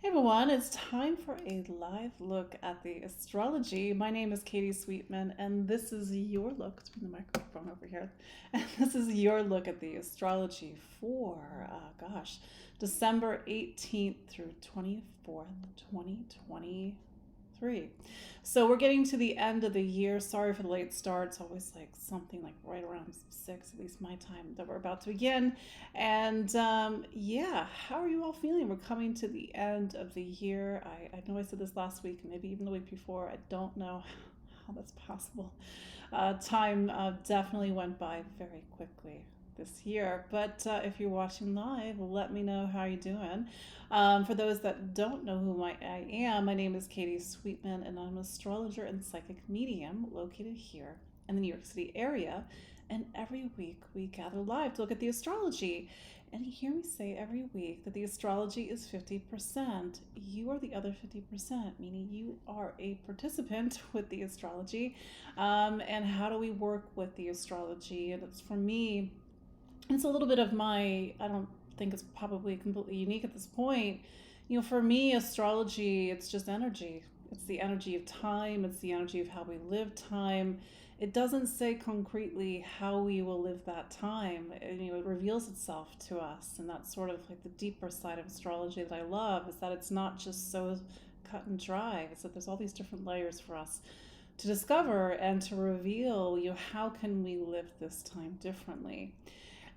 Hey everyone, it's time for a live look at the astrology. My name is Katie Sweetman, and this is your look. Let's bring the microphone over here. And this is your look at the astrology for, December 18th through 24th, 2023. So we're getting to the end of the year. Sorry for the late start. It's always like something like right around 6, at least my time, that we're about to begin. And how are you all feeling? We're coming to the end of the year. I know I said this last week, maybe even the week before. I don't know how that's possible. Time definitely went by very quickly this year. But if you're watching live, let me know how you're doing. For those that don't know who I am, my name is Katie Sweetman, and I'm an astrologer and psychic medium located here in the New York City area. And every week we gather live to look at the astrology. And you hear me say every week that the astrology is 50%. You are the other 50%, meaning you are a participant with the astrology. And how do we work with the astrology? And it's, for me, it's a little bit of my, I don't think it's probably completely unique at this point. For me, astrology, it's just energy. It's the energy of time. It's the energy of how we live time. It doesn't say concretely how we will live that time. It reveals itself to us. And that's sort of like the deeper side of astrology that I love, is that it's not just so cut and dry. It's that there's all these different layers for us to discover and to reveal, how can we live this time differently.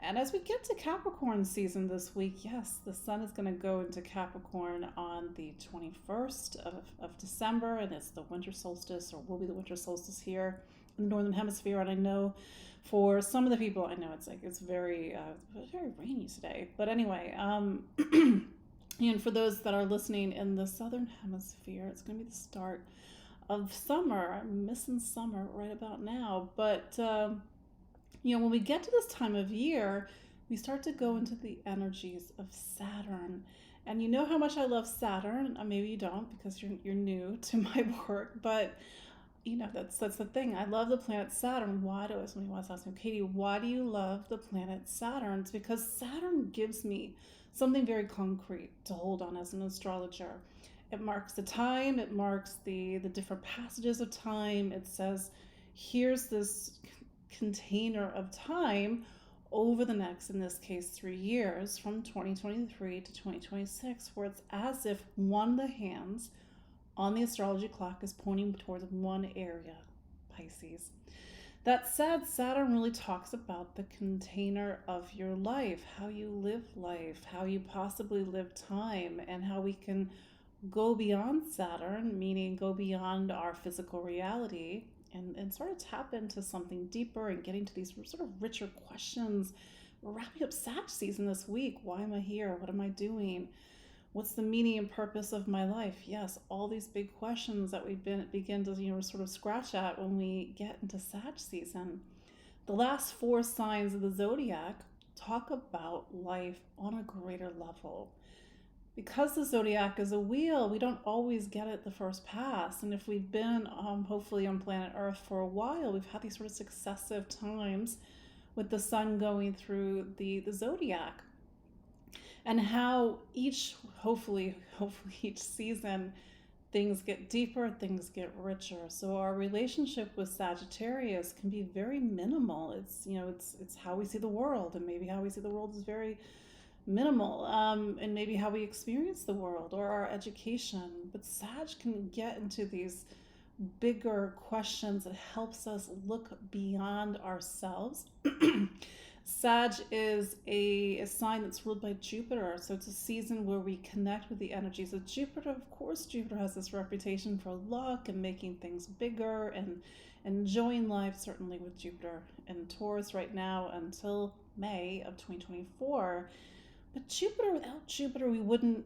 And as we get to Capricorn season this week, yes, the sun is going to go into Capricorn on the 21st of December, and it's the winter solstice, or will be the winter solstice here in the Northern Hemisphere. And I know for some of the people, I know it's very rainy today. But anyway, and for those that are listening in the Southern Hemisphere, it's going to be the start of summer. I'm missing summer right about now. But when we get to this time of year, we start to go into the energies of Saturn. And you know how much I love Saturn. Maybe you don't, because you're new to my work, but that's the thing. I love the planet Saturn. Why do somebody wants to ask me, Katie, why do you love the planet Saturn? It's because Saturn gives me something very concrete to hold on as an astrologer. It marks the time. It marks the different passages of time. It says, here's this container of time over the next, in this case, 3 years, from 2023 to 2026, where it's as if one of the hands on the astrology clock is pointing towards one area, Pisces. That said, Saturn really talks about the container of your life, how you live life, how you possibly live time, and how we can go beyond Saturn, meaning go beyond our physical reality, and sort of tap into something deeper and getting to these sort of richer questions. We're wrapping up Sag season this week. Why am I here? What am I doing? What's the meaning and purpose of my life? Yes, all these big questions that we begin to sort of scratch at when we get into Sag season. The last 4 signs of the zodiac talk about life on a greater level. Because the zodiac is a wheel, we don't always get it the first pass. And if we've been hopefully on planet Earth for a while, we've had these sort of successive times with the sun going through the zodiac. And how hopefully each season, things get deeper, things get richer. So our relationship with Sagittarius can be very minimal. It's how we see the world, and maybe how we see the world is very minimal, and maybe how we experience the world or our education. But Sag can get into these bigger questions that helps us look beyond ourselves. Sag is a sign that's ruled by Jupiter, so it's a season where we connect with the energies of Jupiter. Of course, Jupiter has this reputation for luck and making things bigger and enjoying life, certainly with Jupiter and Taurus right now until May of 2024. But Jupiter, without Jupiter, we wouldn't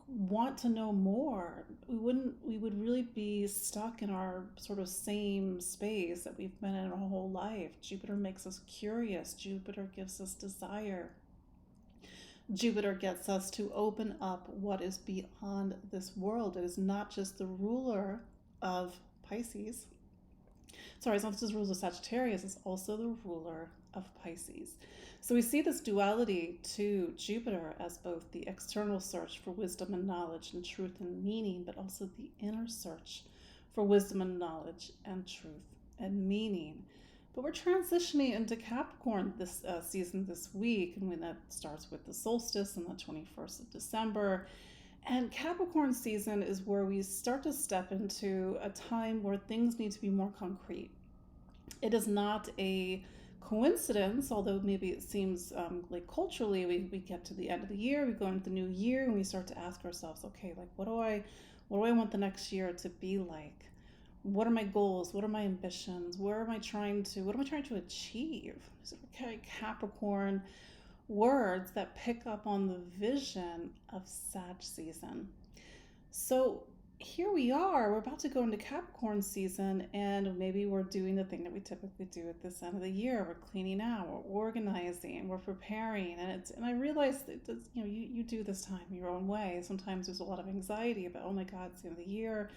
want to know more. We would really be stuck in our sort of same space that we've been in our whole life. Jupiter makes us curious. Jupiter gives us desire. Jupiter gets us to open up what is beyond this world. It is not just the ruler of Pisces. Sorry, it's not just the ruler of Sagittarius, it's also the ruler of Pisces. So we see this duality to Jupiter as both the external search for wisdom and knowledge and truth and meaning, but also the inner search for wisdom and knowledge and truth and meaning. But we're transitioning into Capricorn this season this week, and when that starts with the solstice on the 21st of December. And Capricorn season is where we start to step into a time where things need to be more concrete. It is not a coincidence, although maybe it seems like culturally we get to the end of the year, we go into the new year, and we start to ask ourselves, okay, like what do I want the next year to be like? What are my goals? What are my ambitions? What am I trying to achieve? So okay, Capricorn words that pick up on the vision of Sag season. So here we are, we're about to go into Capricorn season, and maybe we're doing the thing that we typically do at this end of the year. We're cleaning out, we're organizing, we're preparing, and I realize that you do this time your own way. Sometimes there's a lot of anxiety about, oh my God, it's the end of the year.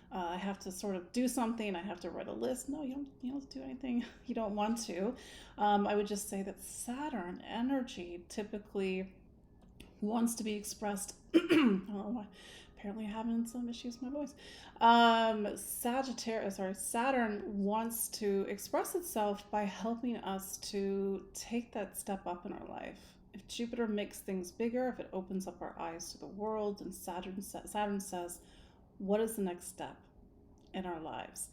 I have to sort of do something. I have to write a list. No, you don't do anything you don't want to. I would just say that Saturn energy typically wants to be expressed. I don't know why. Apparently having some issues with my voice. Saturn wants to express itself by helping us to take that step up in our life. If Jupiter makes things bigger, if it opens up our eyes to the world, and Saturn says, what is the next step in our lives?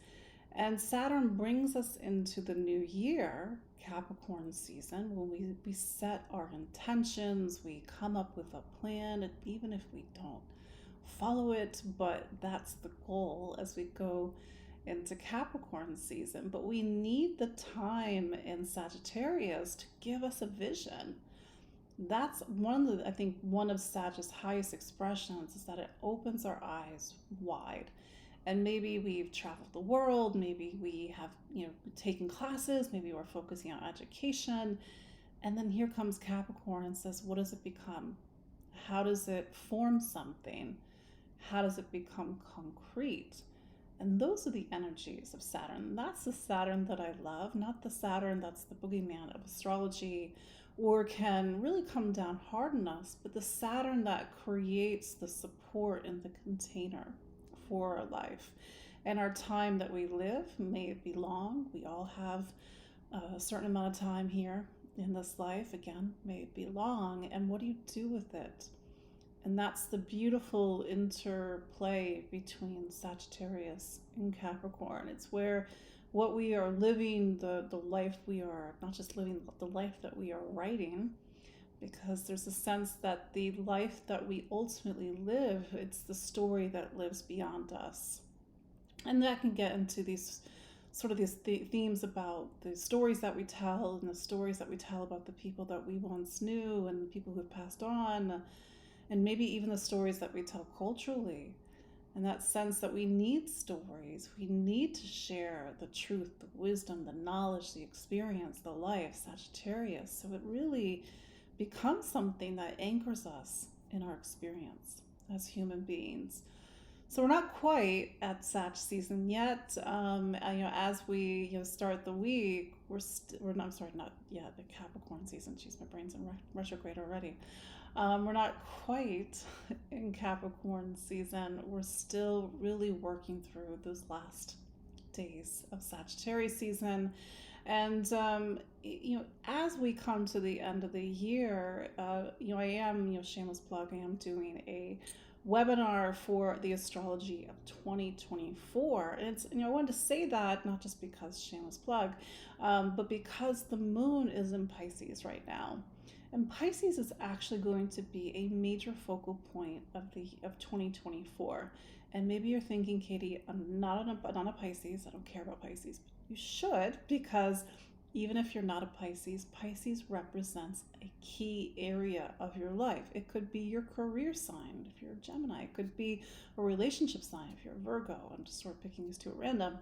And Saturn brings us into the new year, Capricorn season, when we set our intentions, we come up with a plan, and even if we don't follow it, but that's the goal as we go into Capricorn season. But we need the time in Sagittarius to give us a vision. That's I think one of Sag's highest expressions is that it opens our eyes wide. And maybe we've traveled the world, maybe we have taken classes, maybe we're focusing on education, and then here comes Capricorn and says, what does it become? How does it form something? How does it become concrete? And those are the energies of Saturn. That's the Saturn that I love, not the Saturn that's the boogeyman of astrology, or can really come down hard on us, but the Saturn that creates the support and the container for our life. And our time that we live, may it be long, we all have a certain amount of time here in this life, again, may it be long, and what do you do with it? And that's the beautiful interplay between Sagittarius and Capricorn. It's where what we are living, the life we are not just living, but the life that we are writing, because there's a sense that the life that we ultimately live, it's the story that lives beyond us. And that can get into these themes about the stories that we tell, and the stories that we tell about the people that we once knew and the people who have passed on, and maybe even the stories that we tell culturally. And that sense that we need stories, we need to share the truth, the wisdom, the knowledge, the experience, the life, Sagittarius. So it really becomes something that anchors us in our experience as human beings. So we're not quite at Sag season yet. As we start the week, the Capricorn season. Jeez, my brain's in retrograde already. We're not quite in Capricorn season. We're still really working through those last days of Sagittarius season. And, as we come to the end of the year, I am, shameless plug, I am doing a webinar for the Astrology of 2024. And it's, I wanted to say that not just because shameless plug, but because the moon is in Pisces right now. And Pisces is actually going to be a major focal point of 2024. And maybe you're thinking, Katie, I'm not on a Pisces. I don't care about Pisces. You should, because even if you're not a Pisces, Pisces represents a key area of your life. It could be your career sign if you're a Gemini. It could be a relationship sign if you're a Virgo. I'm just sort of picking these two at random.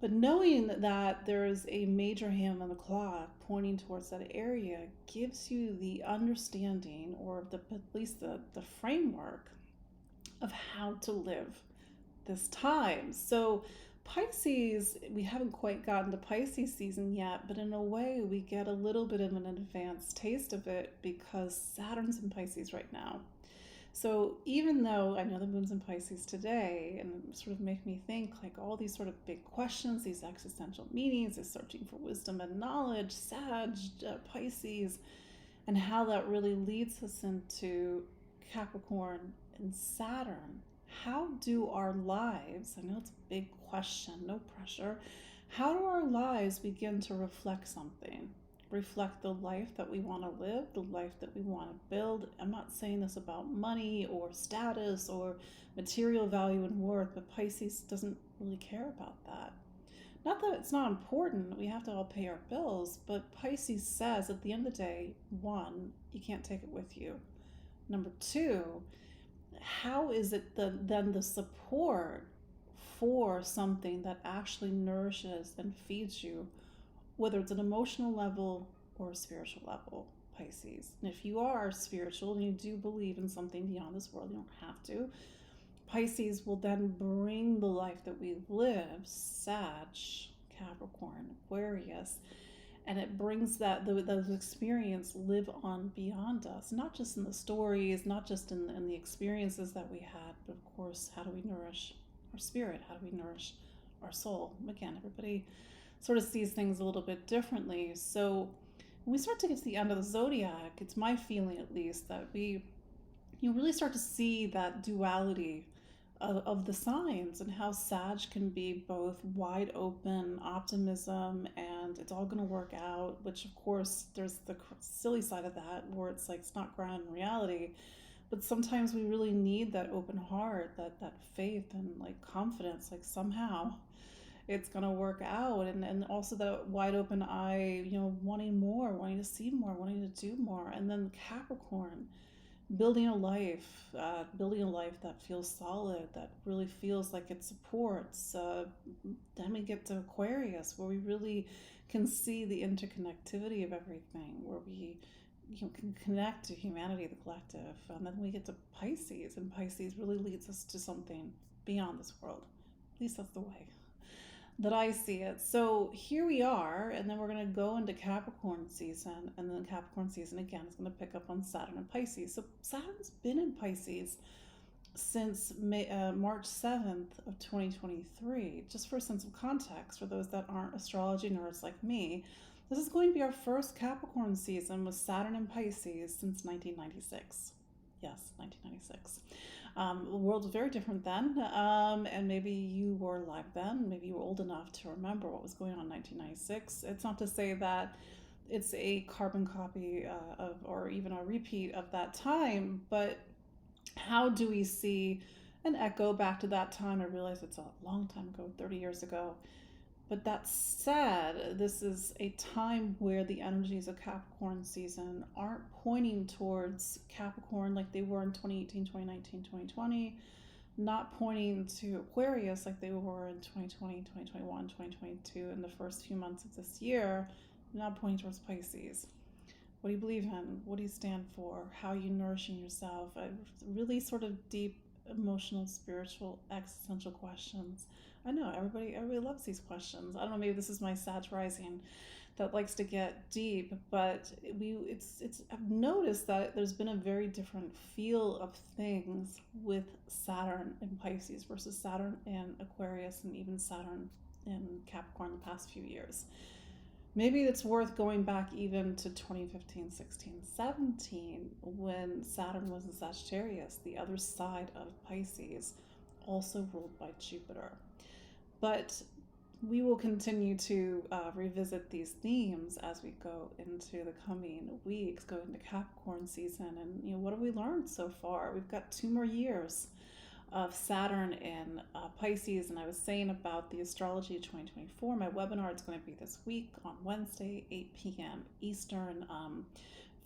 But knowing that there is a major hand on the clock pointing towards that area gives you the understanding, or at least the framework of how to live this time. So Pisces, we haven't quite gotten to Pisces season yet, but in a way we get a little bit of an advanced taste of it because Saturn's in Pisces right now. So even though I know the moon's in Pisces today, and it sort of make me think like all these sort of big questions, these existential meanings, is searching for wisdom and knowledge, Pisces, and how that really leads us into Capricorn and Saturn. How do our lives, I know it's a big question, no pressure, how do our lives begin to reflect something? Reflect the life that we want to live, the life that we want to build. I'm not saying this about money or status or material value and worth, but Pisces doesn't really care about that. Not that it's not important, we have to all pay our bills, but Pisces says at the end of the day, one, you can't take it with you. Number two, how is it then the support for something that actually nourishes and feeds you, whether it's an emotional level or a spiritual level, Pisces? And if you are spiritual and you do believe in something beyond this world, you don't have to. Pisces will then bring the life that we live, Sag, Capricorn, Aquarius, and it brings those experiences live on beyond us, not just in the stories, not just in the experiences that we had, but of course, how do we nourish our spirit? How do we nourish our soul? Again, everybody sort of sees things a little bit differently. So when we start to get to the end of the zodiac, it's my feeling at least that you really start to see that duality of the signs and how Sag can be both wide open optimism and it's all going to work out, which of course there's the silly side of that where it's like it's not grounded in reality, but sometimes we really need that open heart, that faith and like confidence, like somehow it's going to work out, and also that wide open eye, wanting more, wanting to see more, wanting to do more. And then Capricorn, building a life that feels solid, that really feels like it supports. Then we get to Aquarius, where we really can see the interconnectivity of everything, where we can connect to humanity, the collective. And then we get to Pisces, and Pisces really leads us to something beyond this world. At least that's the way that I see it. So here we are, and then we're going to go into Capricorn season, and then Capricorn season again is going to pick up on Saturn and Pisces. So Saturn's been in Pisces since March 7th of 2023. Just for a sense of context, for those that aren't astrology nerds like me, this is going to be our first Capricorn season with Saturn and Pisces since 1996. Yes, 1996. The world was very different then, and maybe you were alive then, maybe you were old enough to remember what was going on in 1996. It's not to say that it's a carbon copy or even a repeat of that time, but how do we see an echo back to that time? I realize it's a long time ago, 30 years ago. But that said, this is a time where the energies of Capricorn season aren't pointing towards Capricorn like they were in 2018, 2019, 2020, not pointing to Aquarius like they were in 2020, 2021, 2022, in the first few months of this year, not pointing towards Pisces. What do you believe in? What do you stand for? How are you nourishing yourself? Really sort of deep, emotional, spiritual, existential questions. I know everybody loves these questions. I don't know, maybe this is my Sag rising that likes to get deep, but I've noticed that there's been a very different feel of things with Saturn in Pisces versus Saturn in Aquarius and even Saturn in Capricorn the past few years. Maybe it's worth going back even to 2015, 16, 17 when Saturn was in Sagittarius, the other side of Pisces, also ruled by Jupiter. But we will continue to revisit these themes as we go into the coming weeks, go into Capricorn season. And what have we learned so far? We've got 2 more years of Saturn in Pisces. And I was saying about the Astrology 2024, my webinar is going to be this week on Wednesday, 8 p.m. Eastern.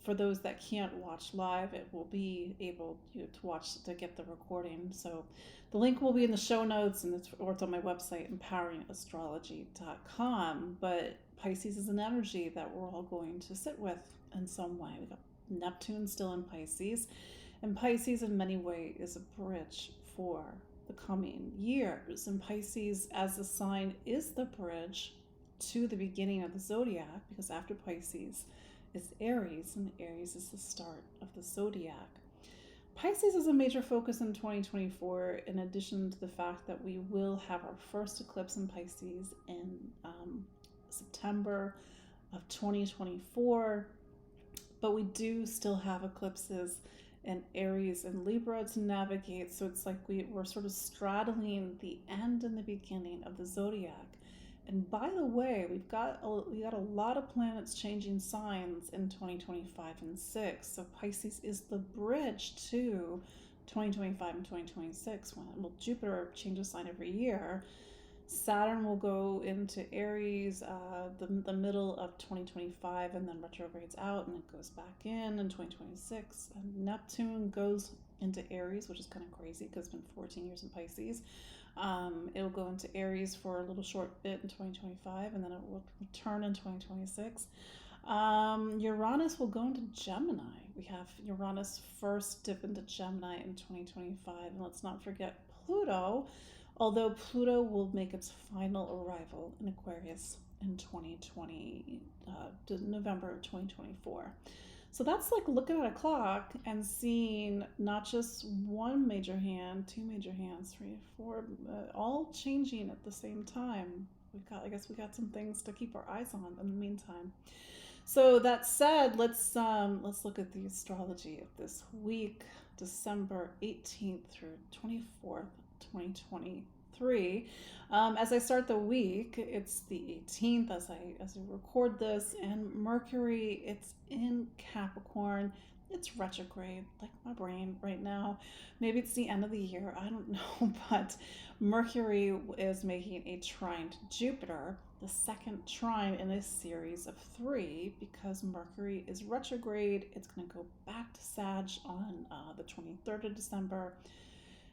For those that can't watch live, it will be able to get the recording. So the link will be in the show notes, and it's on my website, empoweringastrology.com. But Pisces is an energy that we're all going to sit with in some way. We've got Neptune still in Pisces, and Pisces in many ways is a bridge for the coming years. And Pisces, as a sign, is the bridge to the beginning of the zodiac, because after Pisces is Aries, and Aries is the start of the zodiac. Pisces is a major focus in 2024, in addition to the fact that we will have our first eclipse in Pisces in September of 2024. But we do still have eclipses in Aries and Libra to navigate. So it's like we're sort of straddling the end and the beginning of the zodiac. And by the way, we got a lot of planets changing signs in 2025 and 6. So Pisces is the bridge to 2025 and 2026. Well, Jupiter changes sign every year. Saturn will go into Aries the middle of 2025 and then retrogrades out, and it goes back in 2026. And Neptune goes into Aries, which is kind of crazy because it's been 14 years in Pisces. It'll go into Aries for a little short bit in 2025, and then it will return in 2026. Uranus will go into Gemini. We have Uranus first dip into Gemini in 2025. And let's not forget Pluto, although Pluto will make its final arrival in Aquarius in November of 2024. So that's like looking at a clock and seeing not just one major hand, two major hands, 3, 4, all changing at the same time. I guess we got some things to keep our eyes on in the meantime. So that said, let's look at the astrology of this week, December 18th through 24th, 2023. As I start the week, it's the 18th as I record this, and Mercury, it's in Capricorn. It's retrograde, like my brain right now. Maybe it's the end of the year, I don't know, but Mercury is making a trine to Jupiter, the second trine in a series of 3, because Mercury is retrograde. It's going to go back to Sag on the 23rd of December.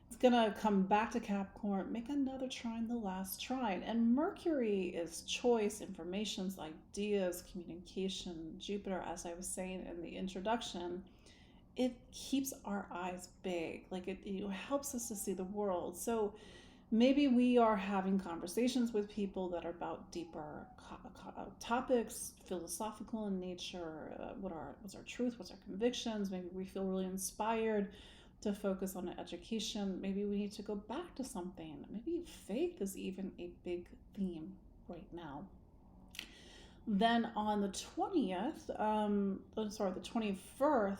It's going to come back to Capricorn, make another trine, the last trine. And Mercury is choice, informations, ideas, communication. Jupiter, as I was saying in the introduction, it keeps our eyes big. Like it helps us to see the world. So maybe we are having conversations with people that are about deeper topics, philosophical in nature. What's our truth? What's our convictions? Maybe we feel really inspired to focus on education. Maybe we need to go back to something. Maybe faith is even a big theme right now. Then on the 21st,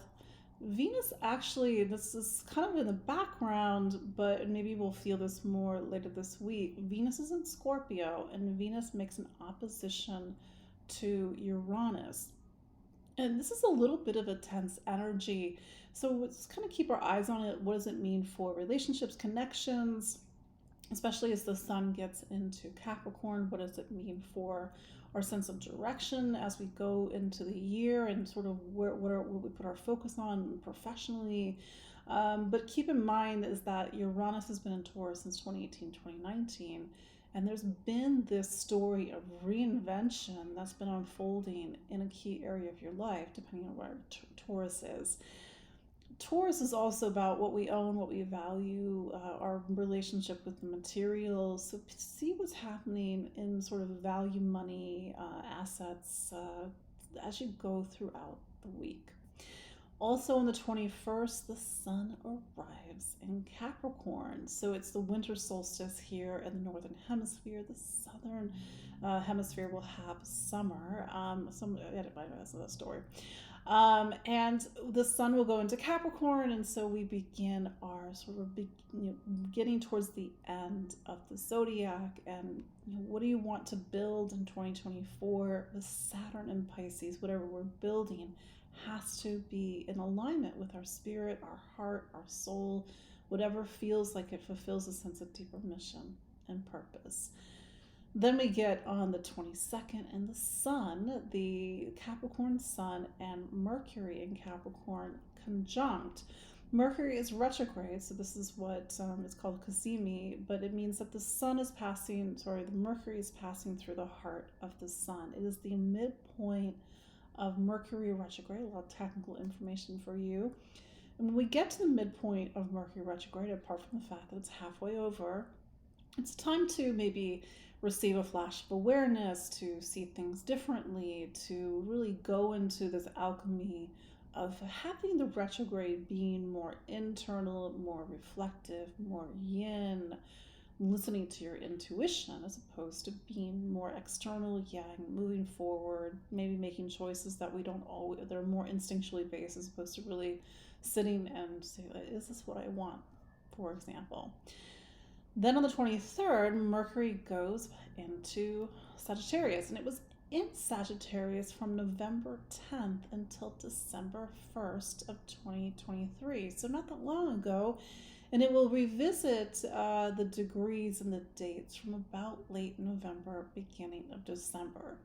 Venus actually, this is kind of in the background, but maybe we'll feel this more later this week. Venus is in Scorpio, and Venus makes an opposition to Uranus. And this is a little bit of a tense energy. So let's kind of keep our eyes on it. What does it mean for relationships, connections, especially as the sun gets into Capricorn? What does it mean for our sense of direction as we go into the year, and sort of what we put our focus on professionally? But keep in mind is that Uranus has been in Taurus since 2018, 2019. And there's been this story of reinvention that's been unfolding in a key area of your life, depending on where Taurus is. Taurus is also about what we own, what we value, our relationship with the materials. So see what's happening in sort of value, money, assets as you go throughout the week. Also on the 21st, the sun arrives in Capricorn. So it's the winter solstice here in the northern hemisphere. The southern hemisphere will have summer. That's another story. And the sun will go into Capricorn, and so we begin our sort of getting towards the end of the zodiac. And what do you want to build in 2024 with Saturn and Pisces? Whatever we're building has to be in alignment with our spirit, our heart, our soul, whatever feels like it fulfills a sense of deeper mission and purpose. Then we get on the 22nd, and the sun, the Capricorn sun, and Mercury in Capricorn conjunct. Mercury is retrograde, so this is what is called Cazimi, but it means that the Mercury is passing through the heart of the sun. It is the midpoint of Mercury retrograde, a lot of technical information for you. And when we get to the midpoint of Mercury retrograde, apart from the fact that it's halfway over, it's time to maybe receive a flash of awareness, to see things differently, to really go into this alchemy of having the retrograde being more internal, more reflective, more yin, listening to your intuition as opposed to being more external yang, moving forward, maybe making choices that we don't always, they're more instinctually based as opposed to really sitting and say, is this what I want, for example. Then on the 23rd, Mercury goes into Sagittarius, and it was in Sagittarius from November 10th until December 1st of 2023, so not that long ago. And it will revisit the degrees and the dates from about late November, beginning of December.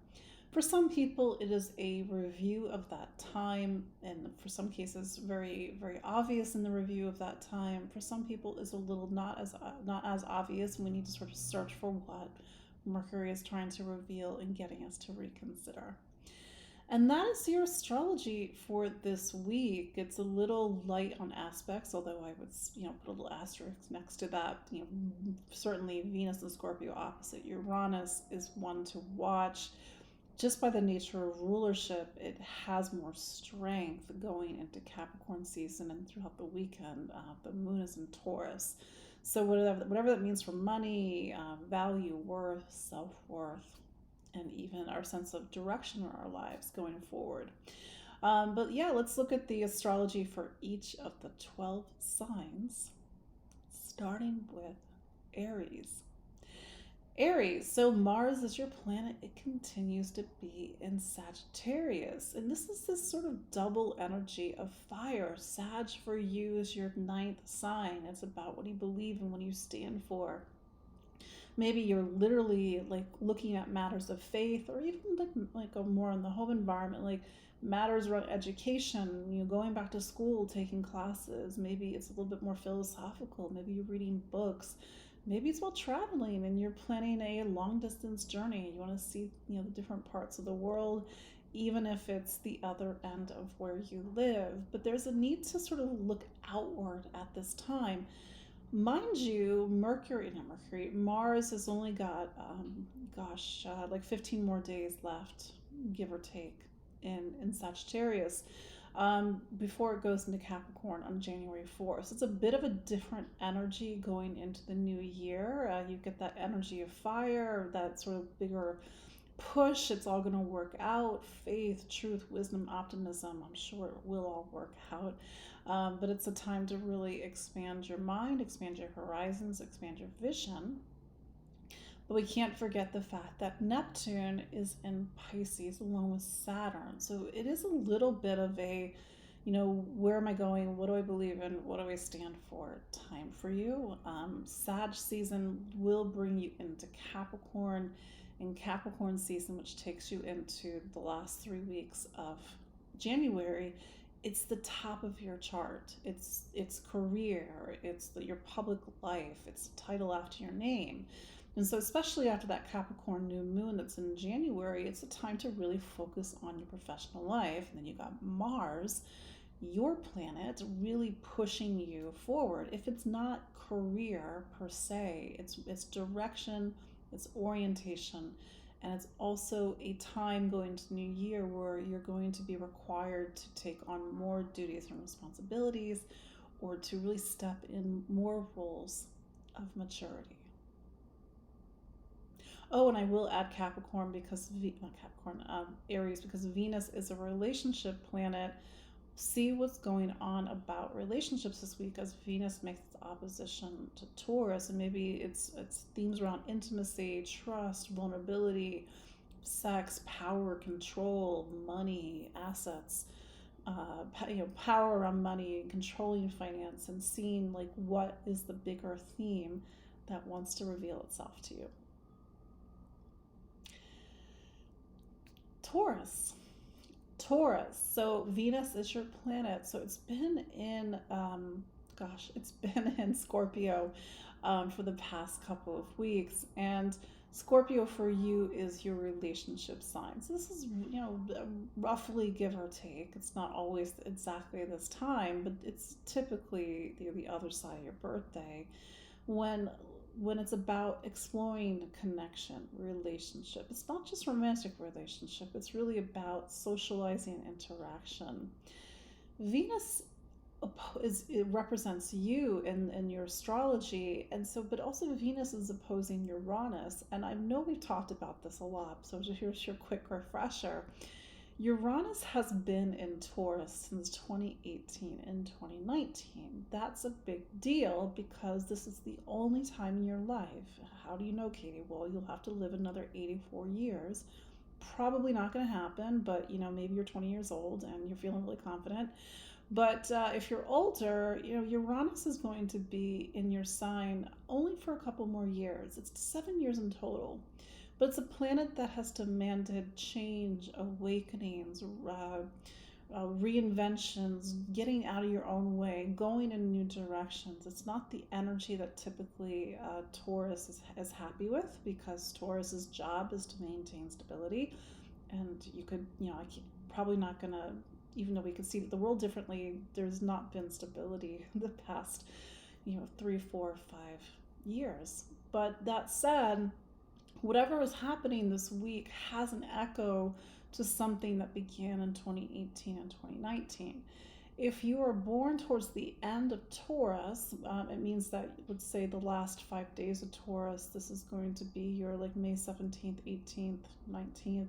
For some people, it is a review of that time, and for some cases, very, very obvious in the review of that time. For some people, it's a little not as obvious, and we need to sort of search for what Mercury is trying to reveal and getting us to reconsider. And that is your astrology for this week. It's a little light on aspects, although I would, put a little asterisk next to that. Certainly Venus and Scorpio opposite Uranus is one to watch. Just by the nature of rulership, it has more strength going into Capricorn season and throughout the weekend. The moon is in Taurus. So whatever that means for money, value, worth, self-worth, and even our sense of direction in our lives going forward. But yeah, let's look at the astrology for each of the 12 signs, starting with Aries. Aries, so Mars is your planet. It continues to be in Sagittarius. And this is this sort of double energy of fire. Sag for you is your 9th sign. It's about what you believe and what you stand for. Maybe you're literally like looking at matters of faith, or even like a more in the home environment, like matters around education, going back to school, taking classes. Maybe it's a little bit more philosophical. Maybe you're reading books. Maybe it's about traveling and you're planning a long distance journey. You want to see, the different parts of the world, even if it's the other end of where you live. But there's a need to sort of look outward at this time. Mind you, Mars has only got, like 15 more days left, give or take, in Sagittarius, before it goes into Capricorn on January 4th. So it's a bit of a different energy going into the new year. You get that energy of fire, that sort of bigger push. It's all going to work out. Faith, truth, wisdom, optimism. I'm sure it will all work out. But it's a time to really expand your mind, expand your horizons, expand your vision. But we can't forget the fact that Neptune is in Pisces along with Saturn. So it is a little bit of a, where am I going? What do I believe in? What do I stand for? Time for you. Sag season will bring you into Capricorn. In Capricorn season, which takes you into the last 3 weeks of January, it's the top of your chart. It's career, it's your public life, it's the title after your name. And so especially after that Capricorn new moon that's in January, it's a time to really focus on your professional life. And then you got Mars, your planet, really pushing you forward. If it's not career per se, it's direction, it's orientation. And it's also a time going to the new year where you're going to be required to take on more duties and responsibilities, or to really step in more roles of maturity. Oh, and I will add Capricorn because Aries, because Venus is a relationship planet. See what's going on about relationships this week as Venus makes its opposition to Taurus, and maybe it's themes around intimacy, trust, vulnerability, sex, power, control, money, assets, power around money, controlling finance, and seeing like what is the bigger theme that wants to reveal itself to you. Taurus. So Venus is your planet. So it's been in, it's been in Scorpio for the past couple of weeks. And Scorpio for you is your relationship sign. So this is, roughly give or take. It's not always exactly this time, but it's typically the other side of your birthday when it's about exploring connection, relationship. It's not just romantic relationship. It's really about socializing interaction. Venus it represents you in your astrology, and so but also Venus is opposing Uranus, and I know we've talked about this a lot, so just here's your quick refresher. Uranus has been in Taurus since 2018 and 2019. That's a big deal because this is the only time in your life. How do you know, Katie? Well, you'll have to live another 84 years. Probably not going to happen, but maybe you're 20 years old and you're feeling really confident. But if you're older, Uranus is going to be in your sign only for a couple more years. It's 7 years in total. But it's a planet that has demanded change, awakenings, reinventions, getting out of your own way, going in new directions. It's not the energy that typically Taurus is happy with, because Taurus's job is to maintain stability. And you could, probably not going to, even though we could see the world differently, there's not been stability in the past, 3, 4, 5 years. But that said, whatever is happening this week has an echo to something that began in 2018 and 2019. If you are born towards the end of Taurus, it means that, let's say, the last 5 days of Taurus, this is going to be your May 17th, 18th, 19th.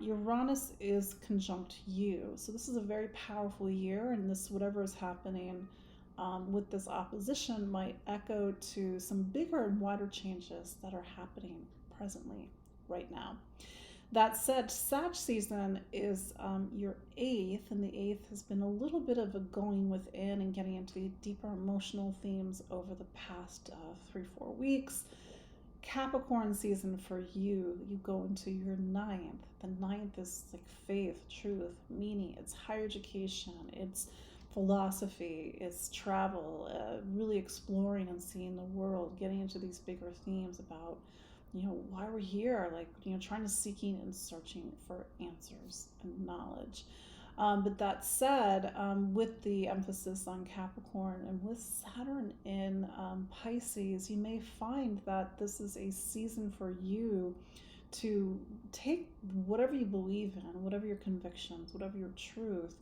Uranus is conjunct you. So this is a very powerful year, and this, whatever is happening with this opposition, might echo to some bigger and wider changes that are happening presently right now. That said, Sag season is your 8th, and the 8th has been a little bit of a going within and getting into deeper emotional themes over the past 3-4 weeks. Capricorn season for you go into your 9th. The 9th is like faith, truth, meaning. It's higher education, it's philosophy, it's travel, really exploring and seeing the world, getting into these bigger themes about why we're here, trying to seeking and searching for answers and knowledge. But that said, with the emphasis on Capricorn and with Saturn in Pisces, you may find that this is a season for you to take whatever you believe in, whatever your convictions, whatever your truth.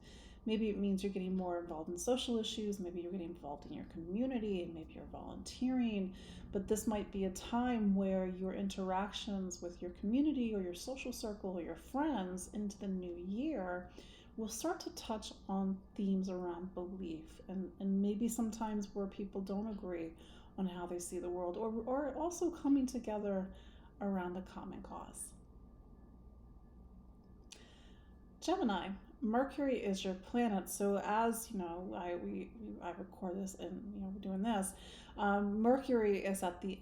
Maybe it means you're getting more involved in social issues, maybe you're getting involved in your community, and maybe you're volunteering, but this might be a time where your interactions with your community or your social circle or your friends into the new year will start to touch on themes around belief and maybe sometimes where people don't agree on how they see the world, or also coming together around a common cause. Gemini, Mercury is your planet. So as I record this and we're doing this. Mercury is at the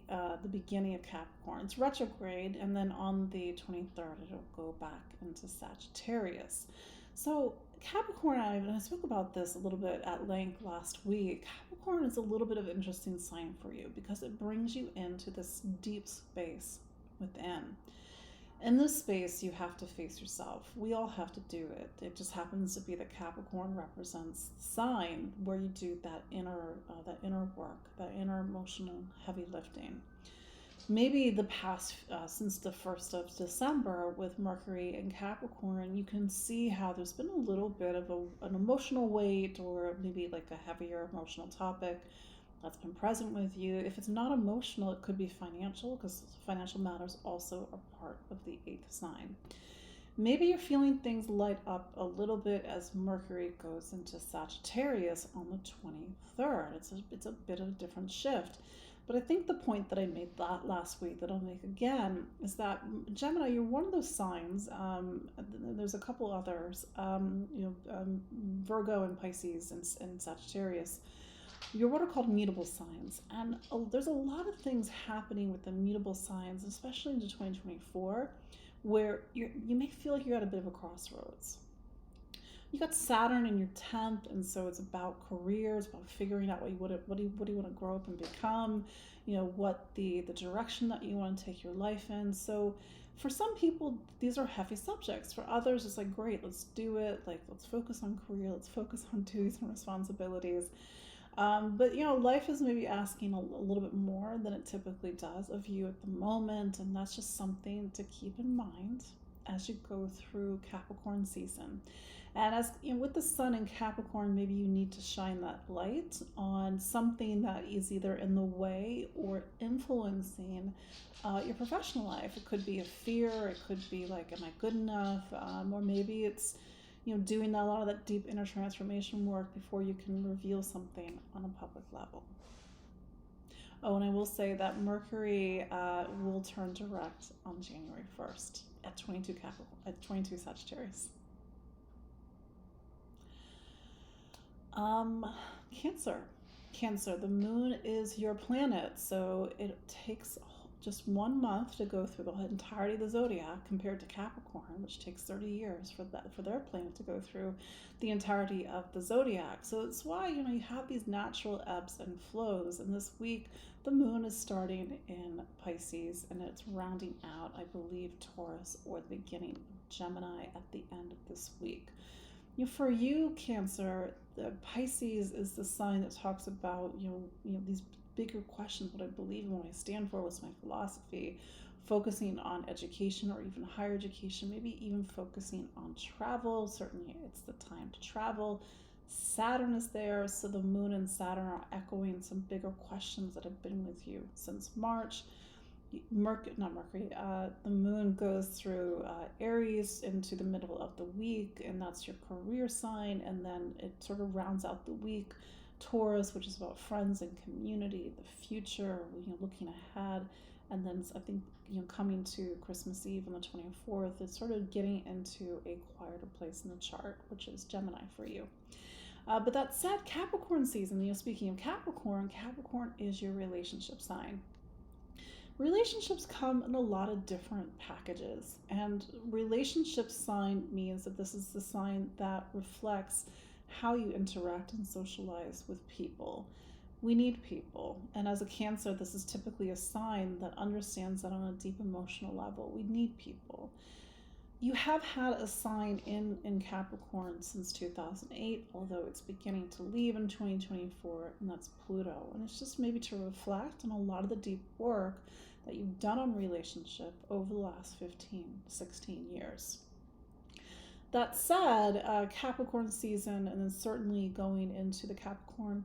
beginning of Capricorn. It's retrograde, and then on the 23rd it'll go back into Sagittarius. So Capricorn, I spoke about this a little bit at length last week. Capricorn is a little bit of an interesting sign for you because it brings you into this deep space within. In this space, you have to face yourself. We all have to do it. It just happens to be that Capricorn represents the sign where you do that inner work, that inner emotional heavy lifting. Maybe the past, since the 1st of December with Mercury and Capricorn, you can see how there's been a little bit of an emotional weight, or maybe like a heavier emotional topic that's been present with you. If it's not emotional, it could be financial, because financial matters also are part of the 8th sign. Maybe you're feeling things light up a little bit as Mercury goes into Sagittarius on the 23rd. It's a bit of a different shift. But I think the point that I made last week that I'll make again is that Gemini, you're one of those signs. There's a couple others, Virgo and Pisces and Sagittarius. You're what are called mutable signs, and there's a lot of things happening with the mutable signs, especially into 2024, where you may feel like you're at a bit of a crossroads. You got Saturn in your 10th, and so it's about careers, about figuring out what do you want to grow up and become, what the direction that you want to take your life in. So for some people, these are heavy subjects. For others, it's like, great, let's do it. Like, let's focus on career, let's focus on duties and responsibilities. But life is maybe asking a little bit more than it typically does of you at the moment, and that's just something to keep in mind as you go through Capricorn season. And as with the sun in Capricorn, maybe you need to shine that light on something that is either in the way or influencing your professional life. It could be a fear. It could be like, am I good enough? Or maybe it's doing a lot of that deep inner transformation work before you can reveal something on a public level. Oh, and I will say that Mercury will turn direct on January 1st at 22 Sagittarius. Cancer, the moon is your planet, so it takes just 1 month to go through the entirety of the zodiac, compared to Capricorn, which takes 30 years for their planet to go through the entirety of the zodiac. So it's why you have these natural ebbs and flows. And this week the moon is starting in Pisces, and it's rounding out, I believe, Taurus, or the beginning of Gemini at the end of this week. For you, Cancer, the Pisces is the sign that talks about these bigger questions: what I believe in, what I stand for, what's my philosophy, focusing on education or even higher education, maybe even focusing on travel. Certainly it's the time to travel. Saturn is there, so the moon and Saturn are echoing some bigger questions that have been with you since March. The moon goes through Aries into the middle of the week, and that's your career sign, and then it sort of rounds out the week. Taurus, which is about friends and community, the future, looking ahead, and then I think coming to Christmas Eve on the 24th, it's sort of getting into a quieter place in the chart, which is Gemini for you. But that said, Capricorn season, speaking of Capricorn is your relationship sign. Relationships come in a lot of different packages, and relationship sign means that this is the sign that reflects how you interact and socialize with people. We need people, and as a Cancer, this is typically a sign that understands that on a deep emotional level. We need people. You have had a sign in Capricorn since 2008, although it's beginning to leave in 2024, and that's Pluto. And it's just maybe to reflect on a lot of the deep work that you've done on relationship over the last 15, 16 years. That said, Capricorn season, and then certainly going into the Capricorn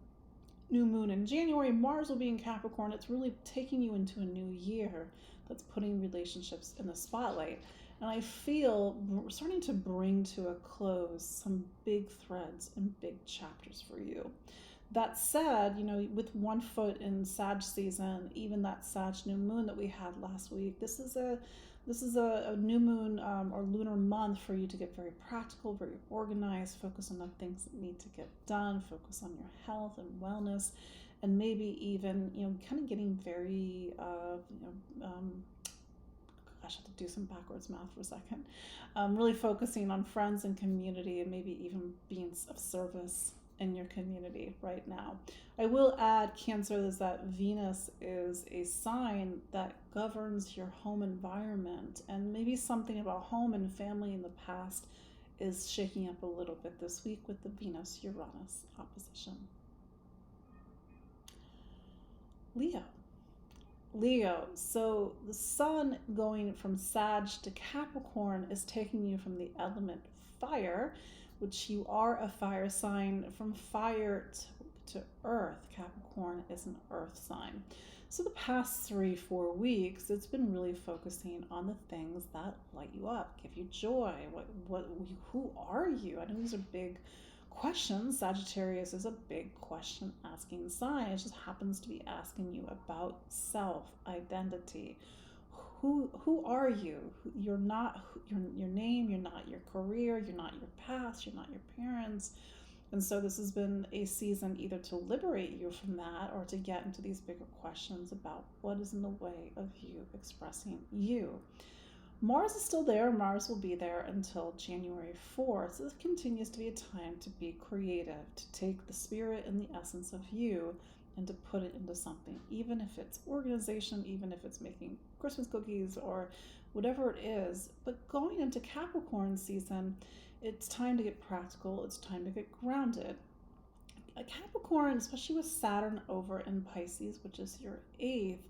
new moon in January, Mars will be in Capricorn. It's really taking you into a new year that's putting relationships in the spotlight. And I feel we're starting to bring to a close some big threads and big chapters for you. That said, with 1 foot in Sag season, even that Sag new moon that we had last week, this is a new moon or lunar month for you to get very practical, very organized, focus on the things that need to get done, focus on your health and wellness, and maybe even kind of getting very I have to do some backwards math for a second. Really focusing on friends and community, and maybe even being of service in your community right now. I will add, Cancer, is that Venus is a sign that governs your home environment, and maybe something about home and family in the past is shaking up a little bit this week with the Venus-Uranus opposition. Leo, so the sun going from Sag to Capricorn is taking you from the element fire, which you are a fire sign, from fire to earth. Capricorn is an earth sign. So the past 3-4 weeks, it's been really focusing on the things that light you up, give you joy. Who are you? I know these are big questions. Sagittarius is a big question asking sign. It just happens to be asking you about self-identity. Who are you? You're not your name, you're not your career, you're not your past, you're not your parents. And so this has been a season either to liberate you from that, or to get into these bigger questions about what is in the way of you expressing you. Mars is still there. Mars will be there until January 4th. So this continues to be a time to be creative, to take the spirit and the essence of you and to put it into something, even if it's organization, even if it's making Christmas cookies or whatever it is. But going into Capricorn season, it's time to get practical. It's time to get grounded. A Capricorn, especially with Saturn over in Pisces, which is your eighth,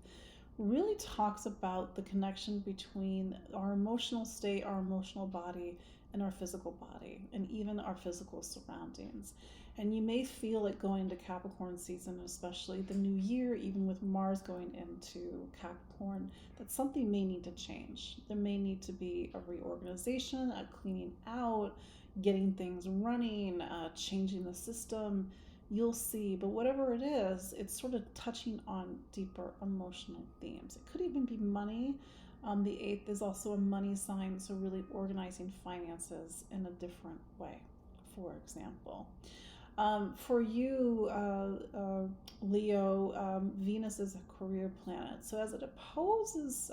really talks about the connection between our emotional state, our emotional body, and our physical body, and even our physical surroundings. And you may feel it going into Capricorn season, especially the new year, even with Mars going into Capricorn, that something may need to change. There may need to be a reorganization, a cleaning out, getting things running, changing the system. You'll see, but whatever it is, it's sort of touching on deeper emotional themes. It could even be money. The eighth is also a money sign, so really organizing finances in a different way, for example. For you, Leo, Venus is a career planet. So as it opposes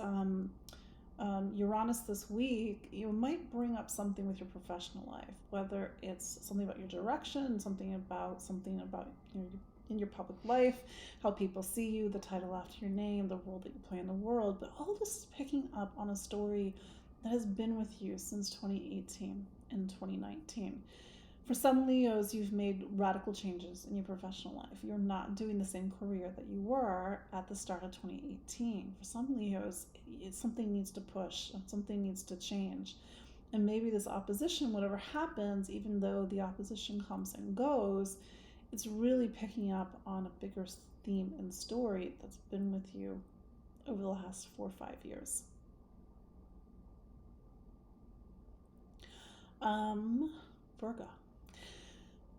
Uranus this week, you might bring up something with your professional life, whether it's something about your direction, something about in your public life, how people see you, the title after your name, the role that you play in the world. But all this is picking up on a story that has been with you since 2018 and 2019. For some Leos, you've made radical changes in your professional life. You're not doing the same career that you were at the start of 2018. For some Leos, something needs to push, something needs to change. And maybe this opposition, whatever happens, even though the opposition comes and goes, it's really picking up on a bigger theme and story that's been with you over the last 4 or 5 years.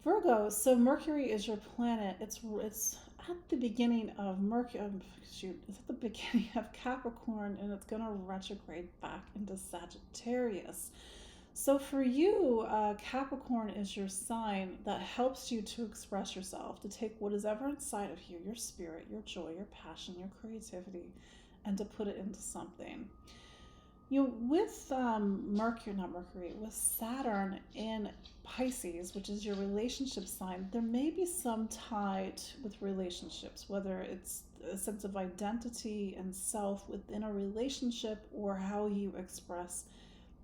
Virgo, so Mercury is your planet. It's at the beginning of it's at the beginning of Capricorn, and it's going to retrograde back into Sagittarius. So for you, Capricorn is your sign that helps you to express yourself, to take what is ever inside of you, your spirit, your joy, your passion, your creativity, and to put it into something. With with Saturn in Pisces, which is your relationship sign, there may be some tie with relationships, whether it's a sense of identity and self within a relationship or how you express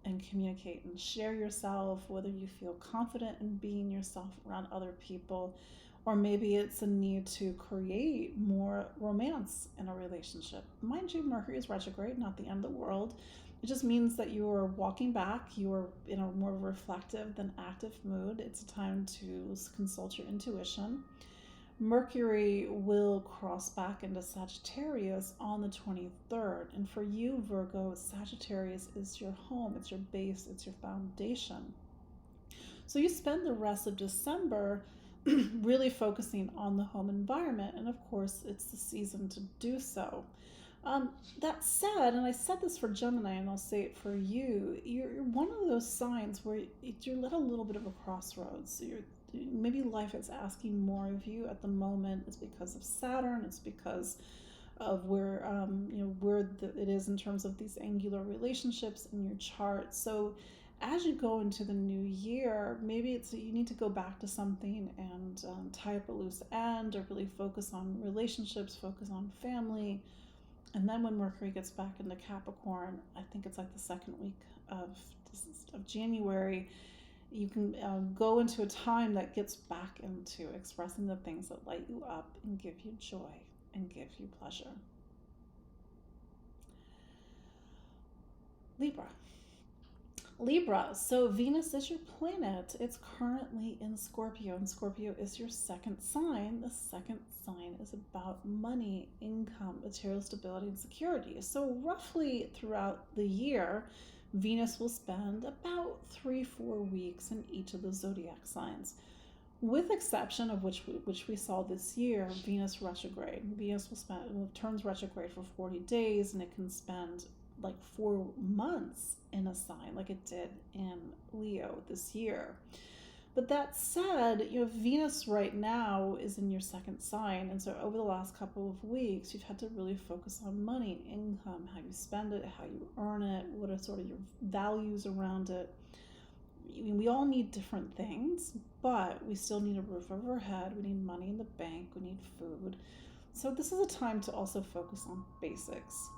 and communicate and share yourself, whether you feel confident in being yourself around other people, or maybe it's a need to create more romance in a relationship. Mind you, Mercury is retrograde, not the end of the world. It just means that you are walking back, you are in a more reflective than active mood. It's a time to consult your intuition. Mercury will cross back into Sagittarius on the 23rd. And for you, Virgo, Sagittarius is your home, it's your base, it's your foundation. So you spend the rest of December really focusing on the home environment. And of course, it's the season to do so. That said, and I said this for Gemini, and I'll say it for you, you're one of those signs where you're at a little bit of a crossroads. Maybe life is asking more of you at the moment. It's because of Saturn. It's because of where it is in terms of these angular relationships in your chart. So as you go into the new year, maybe you need to go back to something and tie up a loose end, or really focus on relationships, focus on family. And then when Mercury gets back into Capricorn, I think it's like the second week of January, you can go into a time that gets back into expressing the things that light you up and give you joy and give you pleasure. Libra, so Venus is your planet. It's currently in Scorpio, and Scorpio is your second sign. The second sign is about money, income, material stability, and security. So roughly throughout the year, Venus will spend about 3-4 weeks in each of the zodiac signs, with exception of which we saw this year, Venus retrograde. Venus turns retrograde for 40 days, and it can spend like 4 months in a sign, like it did in Leo this year. But that said, Venus right now is in your second sign. And so over the last couple of weeks, you've had to really focus on money and income, how you spend it, how you earn it, what are sort of your values around it. I mean, we all need different things, but we still need a roof over our head. We need money in the bank. We need food. So this is a time to also focus on basics.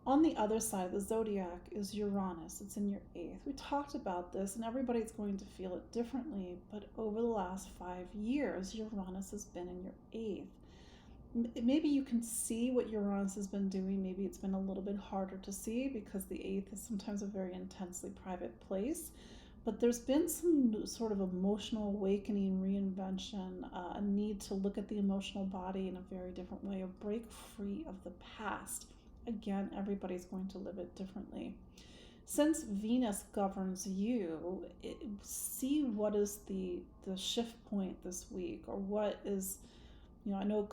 On the other side of the zodiac is Uranus. It's in your eighth. We talked about this, and everybody's going to feel it differently, but over the last 5 years, Uranus has been in your eighth. Maybe you can see what Uranus has been doing. Maybe it's been a little bit harder to see because the eighth is sometimes a very intensely private place. But there's been some sort of emotional awakening, reinvention, a need to look at the emotional body in a very different way, a break free of the past. Again, everybody's going to live it differently. Since Venus governs you, see what is the shift point this week, or what is, I know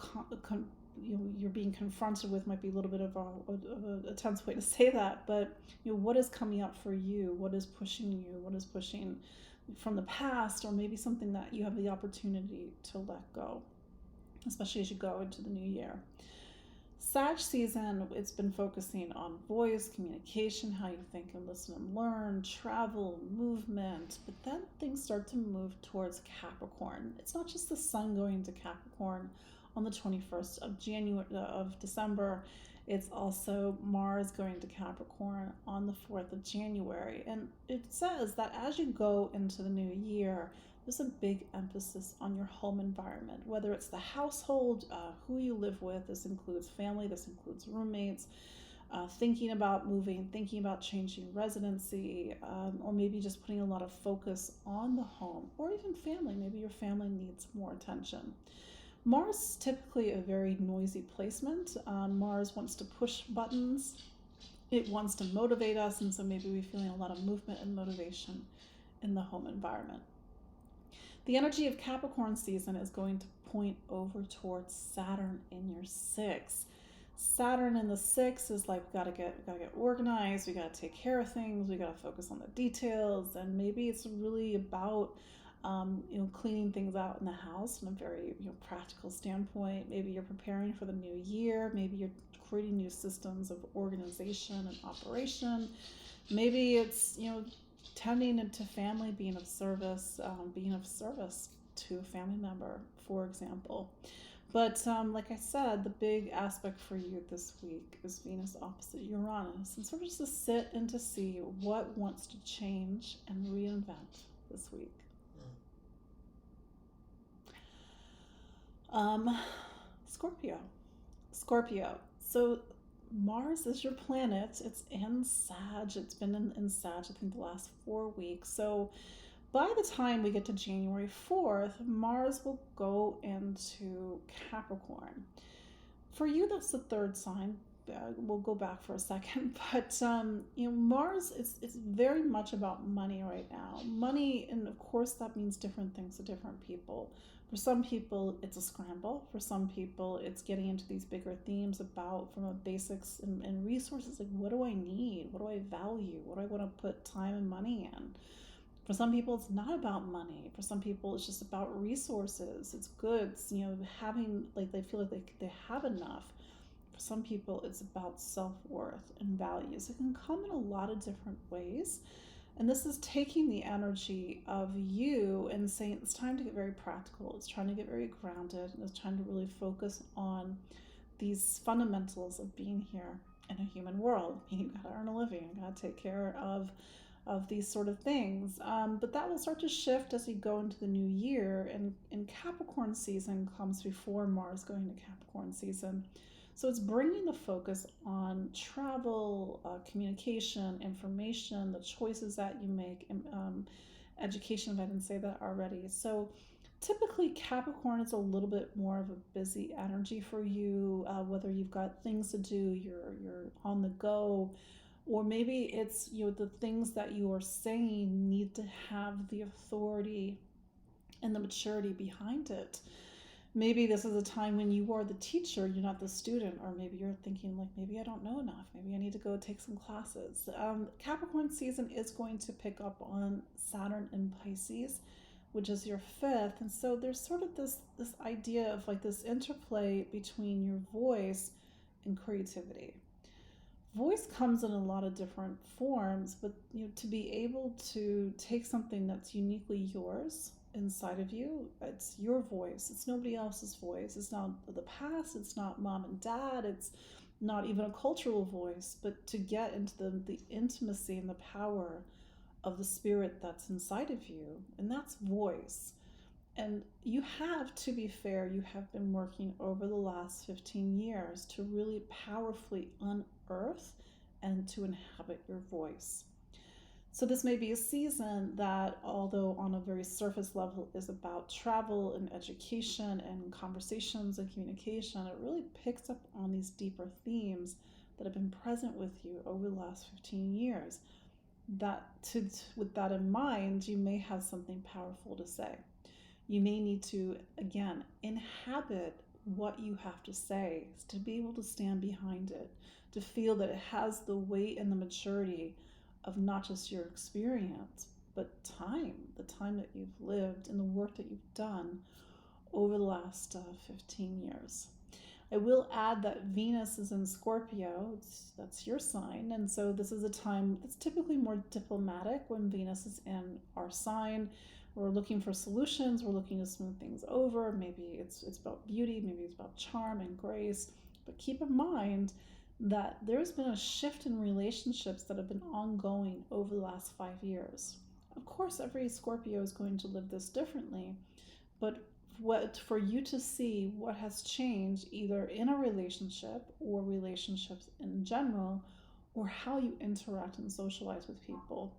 you're being confronted with might be a little bit of a tense way to say that, but what is coming up for you? What is pushing you? What is pushing from the past, or maybe something that you have the opportunity to let go, especially as you go into the new year. Sag season, it's been focusing on voice, communication, how you think and listen and learn, travel, movement, but then things start to move towards Capricorn. It's not just the sun going to Capricorn on the 21st of December. It's also Mars going to Capricorn on the 4th of January. And it says that as you go into the new year, there's a big emphasis on your home environment, whether it's the household, who you live with. This includes family, this includes roommates, thinking about moving, thinking about changing residency, or maybe just putting a lot of focus on the home, or even family. Maybe your family needs more attention. Mars is typically a very noisy placement. Mars wants to push buttons. It wants to motivate us, and so maybe we're feeling a lot of movement and motivation in the home environment. The energy of Capricorn season is going to point over towards Saturn in your sixth. Saturn in the sixth is like, we gotta get organized, we gotta take care of things, we gotta focus on the details, and maybe it's really about cleaning things out in the house from a very practical standpoint. Maybe you're preparing for the new year. Maybe you're creating new systems of organization and operation. Maybe it's tending to family, being of service to a family member, for example. But like I said, the big aspect for you this week is Venus opposite Uranus, and sort of just to sit and to see what wants to change and reinvent this week. Scorpio. So Mars is your planet. It's in Sag. It's been in Sag, I think, the last 4 weeks. So by the time we get to January 4th, Mars will go into Capricorn. For you, that's the third sign. We'll go back for a second, but Mars is very much about money right now. Money, and of course that means different things to different people. For some people, it's a scramble. For some people, it's getting into these bigger themes about from a basics and resources, like what do I need? What do I value? What do I want to put time and money in? For some people, it's not about money. For some people, it's just about resources. It's goods, having, like, they feel like they have enough. For some people, it's about self-worth and values. It can come in a lot of different ways. And this is taking the energy of you and saying it's time to get very practical. It's trying to get very grounded. And it's trying to really focus on these fundamentals of being here in a human world. You gotta earn a living. You gotta take care of these sort of things. But that will start to shift as we go into the new year. And Capricorn season comes before Mars going to Capricorn season. So it's bringing the focus on travel, communication, information, the choices that you make, education, if I didn't say that already. So typically Capricorn is a little bit more of a busy energy for you, whether you've got things to do, you're on the go, or maybe it's the things that you are saying need to have the authority and the maturity behind it. Maybe this is a time when you are the teacher, you're not the student, or maybe you're thinking like, maybe I don't know enough. Maybe I need to go take some classes. Capricorn season is going to pick up on Saturn in Pisces. which is your fifth. And so there's sort of this idea of like this interplay between your voice and creativity. Voice comes in a lot of different forms, but to be able to take something that's uniquely yours inside of you, it's your voice, it's nobody else's voice, it's not the past, it's not mom and dad, it's not even a cultural voice, but to get into the intimacy and the power of the spirit that's inside of you, and that's voice. And you have, to be fair, you have been working over the last 15 years to really powerfully unearth and to inhabit your voice. So this may be a season that, although on a very surface level is about travel and education and conversations and communication, it really picks up on these deeper themes that have been present with you over the last 15 years. With that in mind, you may have something powerful to say. You may need to, again, inhabit what you have to say, to be able to stand behind it, to feel that it has the weight and the maturity of not just your experience, but the time that you've lived and the work that you've done over the last 15 years. I will add that Venus is in Scorpio, that's your sign, and so this is a time that's typically more diplomatic when Venus is in our sign. We're looking for solutions, we're looking to smooth things over, maybe it's about beauty, maybe it's about charm and grace, but keep in mind that there's been a shift in relationships that have been ongoing over the last 5 years. Of course, every Scorpio is going to live this differently, but for you to see what has changed either in a relationship or relationships in general, or how you interact and socialize with people.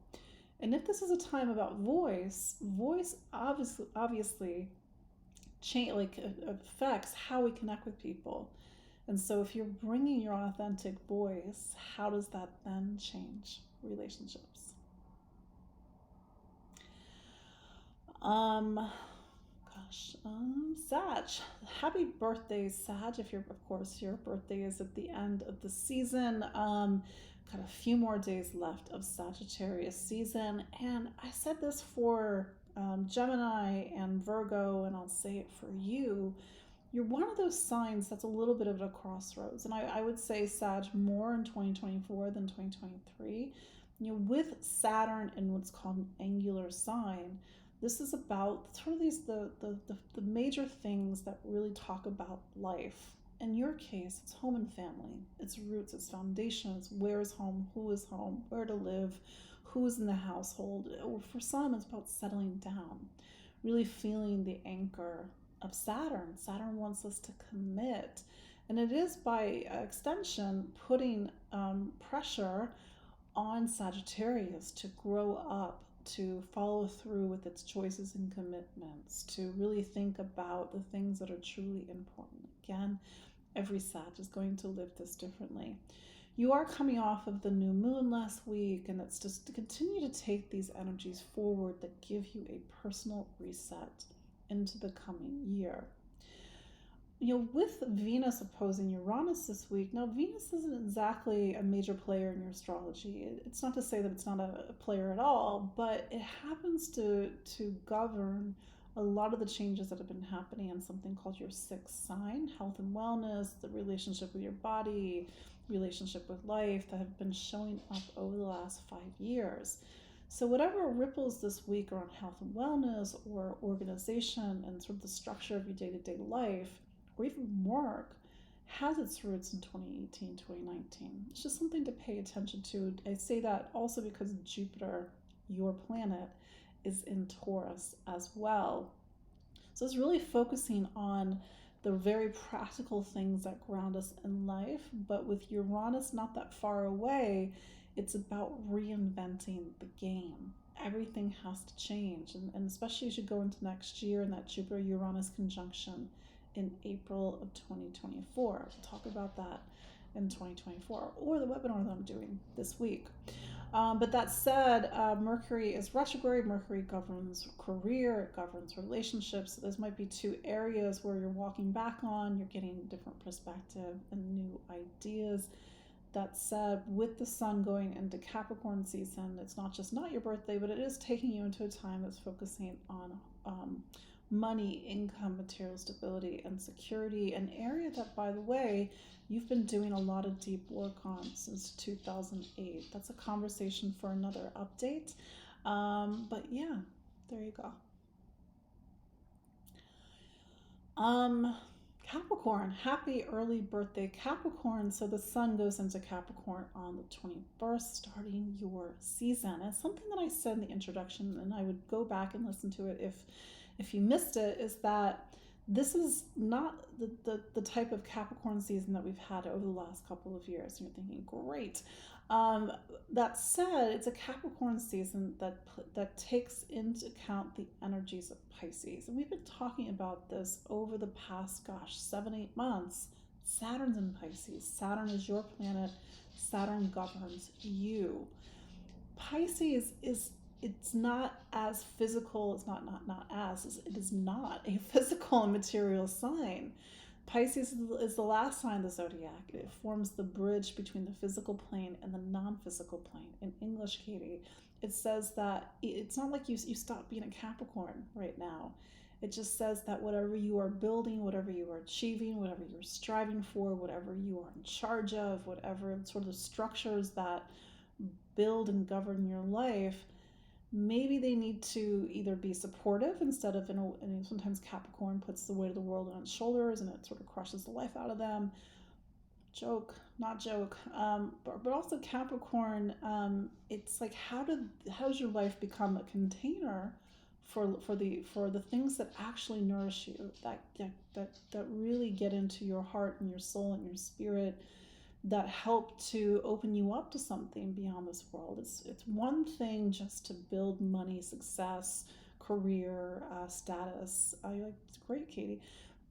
And if this is a time about voice obviously affects how we connect with people. And so if you're bringing your authentic voice, how does that then change relationships? Sag. Happy birthday, Sag. If of course your birthday is at the end of the season. Got a few more days left of Sagittarius season. And I said this for Gemini and Virgo, and I'll say it for you. You're one of those signs that's a little bit of a crossroads. And I would say Sag more in 2024 than 2023. With Saturn in what's called an angular sign, this is about sort of the major things that really talk about life. In your case, it's home and family. It's roots, it's foundation, it's where is home, who is home, where to live, who's in the household. Or for some, it's about settling down, really feeling the anchor of Saturn. Saturn wants us to commit. And it is, by extension, putting pressure on Sagittarius to grow up, to follow through with its choices and commitments, to really think about the things that are truly important. Again, every Sag is going to live this differently. You are coming off of the new moon last week, and it's just to continue to take these energies forward that give you a personal reset into the coming year. With Venus opposing Uranus this week, now Venus isn't exactly a major player in your astrology. It's not to say that it's not a player at all, but it happens to govern a lot of the changes that have been happening in something called your sixth sign, health and wellness, the relationship with your body, relationship with life, that have been showing up over the last 5 years. So whatever ripples this week around health and wellness or organization and sort of the structure of your day-to-day life, or even work, has its roots in 2018, 2019. It's just something to pay attention to. I say that also because Jupiter, your planet, is in Taurus as well. So it's really focusing on the very practical things that ground us in life, but with Uranus not that far away, it's about reinventing the game. Everything has to change, and especially as you go into next year in that Jupiter-Uranus conjunction in April of 2024. We'll talk about that in 2024, or the webinar that I'm doing this week. But that said, Mercury is retrograde. Mercury governs career, it governs relationships. So those might be two areas where you're walking back on, you're getting different perspective and new ideas. That said, with the sun going into Capricorn season, it's not just not your birthday, but it is taking you into a time that's focusing on money, income, material stability, and security, an area that, by the way, you've been doing a lot of deep work on since 2008. That's a conversation for another update. But yeah, there you go. Capricorn, happy early birthday, Capricorn. So the sun goes into Capricorn on the 21st, starting your season. And something that I said in the introduction, and I would go back and listen to it if you missed it, is that this is not the type of Capricorn season that we've had over the last couple of years. And you're thinking, great. That said, it's a Capricorn season that takes into account the energies of Pisces. And we've been talking about this over the past, 7-8 months. Saturn's in Pisces. Saturn is your planet. Saturn governs you. Pisces it's not as physical, it is not a physical and material sign. Pisces is the last sign of the zodiac. It forms the bridge between the physical plane and the non-physical plane. In English, Katie, it says that it's not like you stop being a Capricorn right now. It just says that whatever you are building, whatever you are achieving, whatever you're striving for, whatever you are in charge of, whatever sort of structures that build and govern your life, maybe they need to either be supportive instead of, sometimes Capricorn puts the weight of the world on its shoulders and it sort of crushes the life out of them. Joke, not joke. But also Capricorn, it's like, how does your life become a container for the things that actually nourish you, that really get into your heart and your soul and your spirit, that help to open you up to something beyond this world. It's one thing just to build money, success, career, status. It's great, Katie,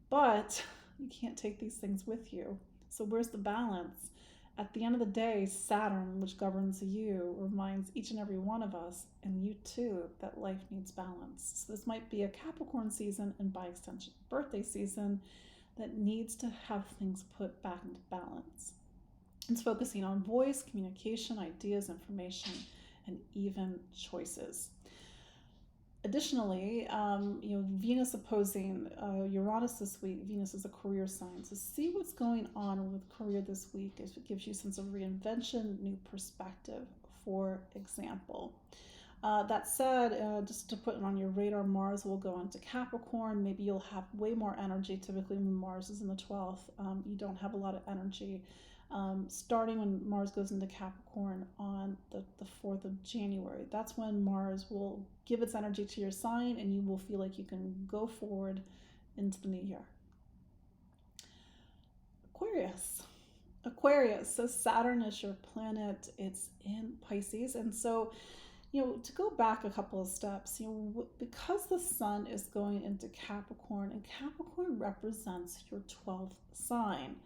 but you can't take these things with you. So where's the balance? At the end of the day, Saturn, which governs you, reminds each and every one of us, and you too, that life needs balance. So this might be a Capricorn season, and by extension, birthday season, that needs to have things put back into balance. It's focusing on voice, communication, ideas, information, and even choices. Additionally, Venus opposing Uranus this week. Venus is a career sign. So see what's going on with career this week. It gives you a sense of reinvention, new perspective, for example. That said, just to put it on your radar, Mars will go into Capricorn. Maybe you'll have way more energy. Typically when Mars is in the 12th, you don't have a lot of energy. Starting when Mars goes into Capricorn on the 4th of January. That's when Mars will give its energy to your sign and you will feel like you can go forward into the new year. Aquarius. So Saturn is your planet. It's in Pisces. And so, to go back a couple of steps, because the sun is going into Capricorn, and Capricorn represents your 12th sign.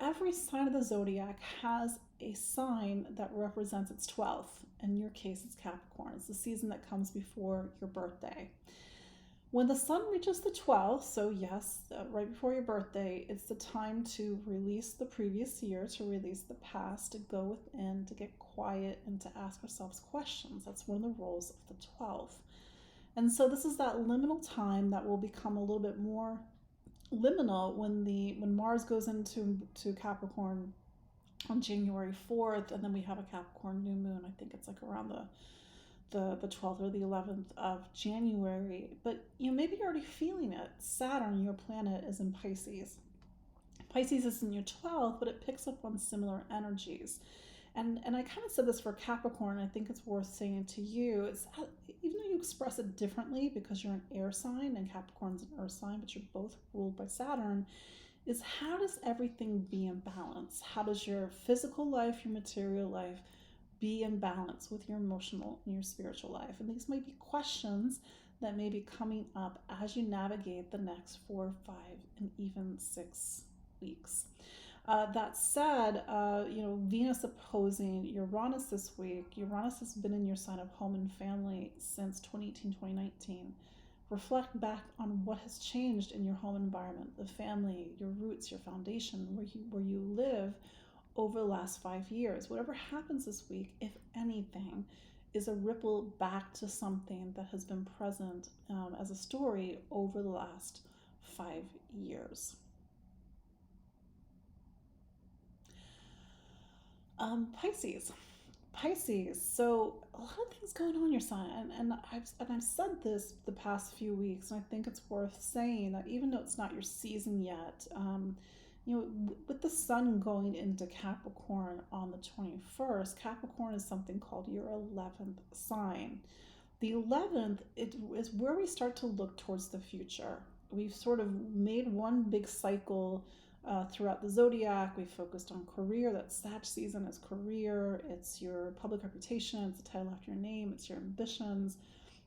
Every sign of the zodiac has a sign that represents its 12th. In your case, it's Capricorn. It's the season that comes before your birthday. When the sun reaches the 12th, so yes, right before your birthday, it's the time to release the previous year, to release the past, to go within, to get quiet, and to ask ourselves questions. That's one of the roles of the 12th. And so this is that liminal time that will become a little bit more liminal when Mars goes into Capricorn on January 4th, and then we have a Capricorn new moon. I think it's like around the 12th or the 11th of January. But maybe you're already feeling it. Saturn, your planet, is in Pisces. Pisces is in your 12th, but it picks up on similar energies. And I kind of said this for Capricorn. I think it's worth saying to you. It's even though you express it differently because you're an air sign and Capricorn's an earth sign, but you're both ruled by Saturn, is how does everything be in balance? How does your physical life, your material life, be in balance with your emotional and your spiritual life? And these might be questions that may be coming up as you navigate the next 4, 5, and even 6 weeks. That said, Venus opposing Uranus this week. Uranus has been in your sign of home and family since 2018, 2019. Reflect back on what has changed in your home environment, the family, your roots, your foundation, where you live over the last 5 years. Whatever happens this week, if anything, is a ripple back to something that has been present as a story over the last 5 years. Pisces. Pisces. So a lot of things going on in your sign, and I've said this the past few weeks, and I think it's worth saying that even though it's not your season yet, with the sun going into Capricorn on the 21st, Capricorn is something called your 11th sign. The 11th is where we start to look towards the future. We've sort of made one big cycle throughout the zodiac. We focused on career. That Sag season is career. It's your public reputation. It's the title after your name. It's your ambitions.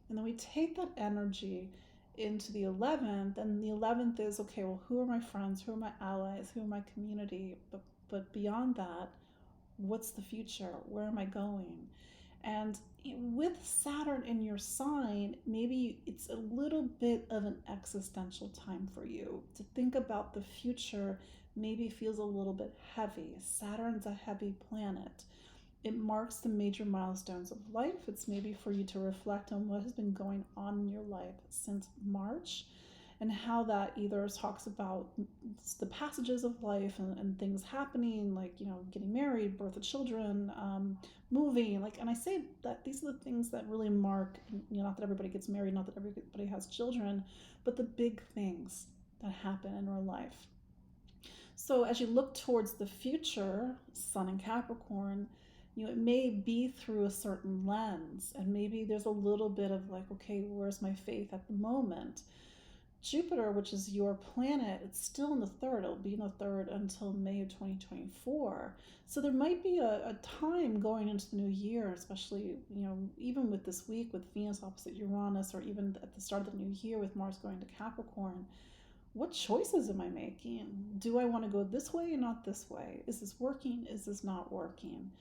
And then we take that energy into the 11th. And the 11th is, okay, well, who are my friends? Who are my allies? Who are my community? But beyond that, what's the future? Where am I going? And with Saturn in your sign, maybe it's a little bit of an existential time for you. To think about the future maybe feels a little bit heavy. Saturn's a heavy planet. It marks the major milestones of life. It's maybe for you to reflect on what has been going on in your life since March, and how that either talks about the passages of life and things happening, like, getting married, birth of children, moving, and I say that these are the things that really mark, not that everybody gets married, not that everybody has children, but the big things that happen in our life. So as you look towards the future, Sun in Capricorn, it may be through a certain lens, and maybe there's a little bit of okay, where's my faith at the moment? Jupiter, which is your planet, it's still in the third. It'll be in the third until May of 2024. So there might be a time going into the new year, especially, even with this week with Venus opposite Uranus, or even at the start of the new year with Mars going to Capricorn. What choices am I making? Do I want to go this way and not this way? Is this working? Is this not working?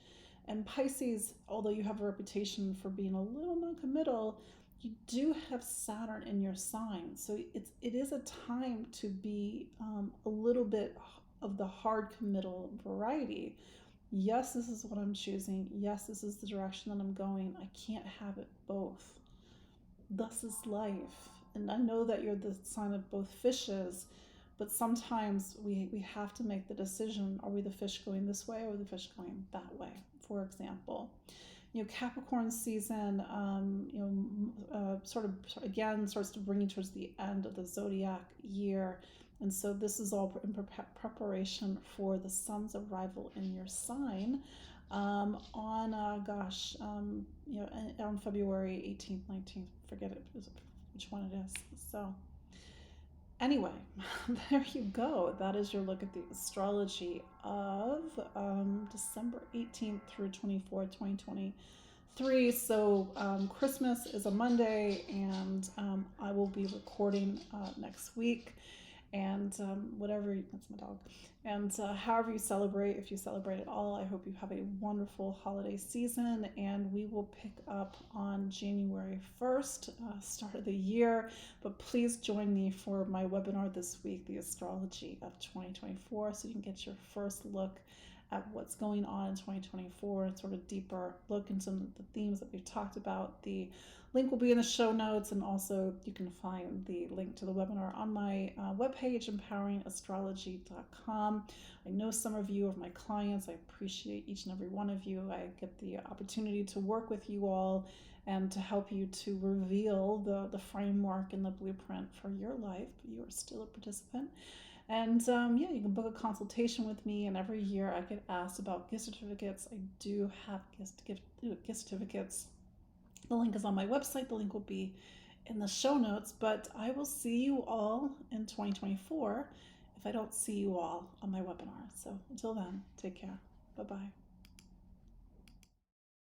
And Pisces, although you have a reputation for being a little non-committal, you do have Saturn in your sign. So it is a time to be a little bit of the hard committal variety. Yes, this is what I'm choosing. Yes, this is the direction that I'm going. I can't have it both. Thus is life. And I know that you're the sign of both fishes, but sometimes we have to make the decision. Are we the fish going this way, or the fish going that way, for example? Capricorn season, sort of again starts to bring you towards the end of the zodiac year. And so this is all in preparation for the sun's arrival in your sign on February 18th, 19th, forget it, which one it is. So anyway, there you go. That is your look at the astrology of December 18th through 24th, 2023. So Christmas is a Monday, and I will be recording next week. And that's my dog. And however you celebrate, if you celebrate at all, I hope you have a wonderful holiday season. And we will pick up on January 1st, start of the year. But please join me for my webinar this week, the Astrology of 2024, so you can get your first look at what's going on in 2024 and sort of deeper look into some of the themes that we've talked about. The link will be in the show notes, and also you can find the link to the webinar on my webpage, empoweringastrology.com. I know some of you are my clients. I appreciate each and every one of you. I get the opportunity to work with you all and to help you to reveal the framework and the blueprint for your life. You are still a participant. And you can book a consultation with me, and every year I get asked about gift certificates. I do have gift certificates. The link is on my website. The link will be in the show notes, but I will see you all in 2024 if I don't see you all on my webinar. So until then, take care. Bye-bye.